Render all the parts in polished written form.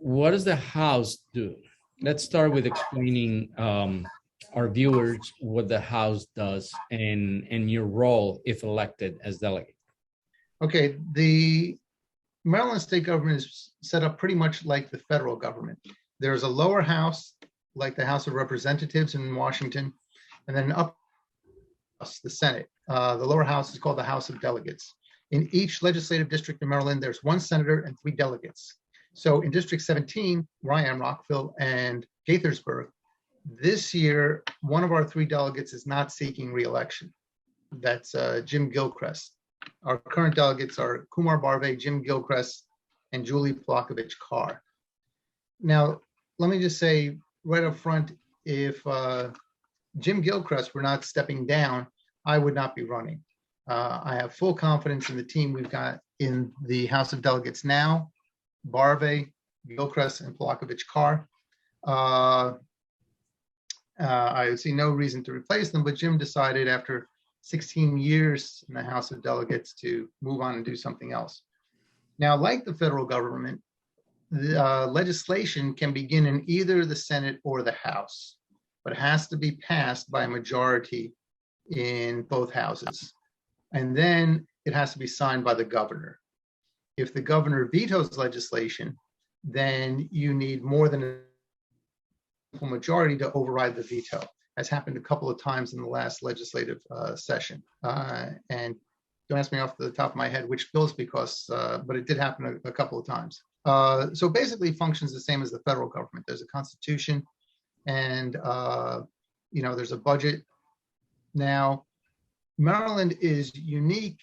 what does the House do? Let's start with explaining our viewers what the House does and your role if elected as delegate. Okay, the Maryland state government is set up pretty much like the federal government. There's a lower house, like the House of Representatives in Washington, and then up the Senate. The lower house is called the House of Delegates. In each legislative district in Maryland, there's one senator and 3 delegates. So in District 17, where I am, Rockville and Gaithersburg, this year, one of our 3 delegates is not seeking re-election. That's Jim Gilchrist. Our current delegates are Kumar Barve, Jim Gilchrist, and Julie Plakovich Carr. Now, let me just say right up front, if Jim Gilchrist were not stepping down, I would not be running. I have full confidence in the team we've got in the House of Delegates now, Barve, Gilchrist, and Plakovich Carr. I see no reason to replace them, but Jim decided after 16 years in the House of Delegates to move on and do something else. Now, like the federal government, the legislation can begin in either the Senate or the House, but it has to be passed by a majority in both houses. And then it has to be signed by the governor. If the governor vetoes legislation, then you need more than a majority to override the veto. Has happened a couple of times in the last legislative session. And don't ask me off the top of my head which bills, because, but it did happen a couple of times. So basically functions the same as the federal government. There's a constitution and, there's a budget. Now, Maryland is unique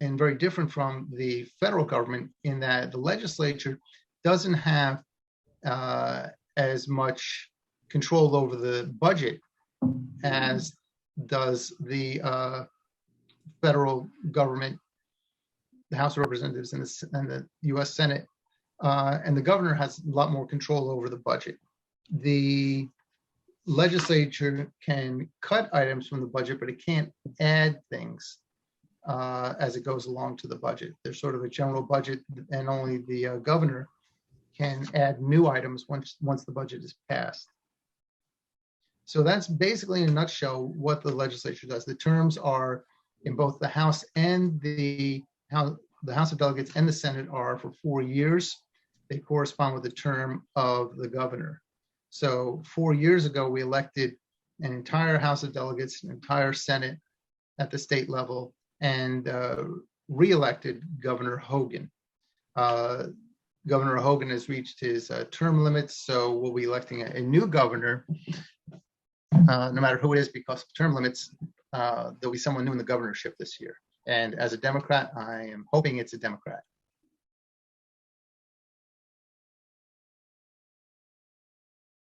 and very different from the federal government in that the legislature doesn't have as much control over the budget as does the federal government, the House of Representatives and the U.S. Senate, and the governor has a lot more control over the budget. The legislature can cut items from the budget, but it can't add things as it goes along to the budget. There's sort of a general budget, and only the governor can add new items once the budget is passed. So that's basically in a nutshell what the legislature does. The terms are in both the House and the House of Delegates and the Senate are for 4 years. They correspond with the term of the governor. So 4 years ago, we elected an entire House of Delegates, an entire Senate at the state level, and re-elected Governor Hogan. Governor Hogan has reached his term limits, so we'll be electing a new governor, no matter who it is, because of term limits. There'll be someone new in the governorship this year. And as a Democrat, I am hoping it's a Democrat.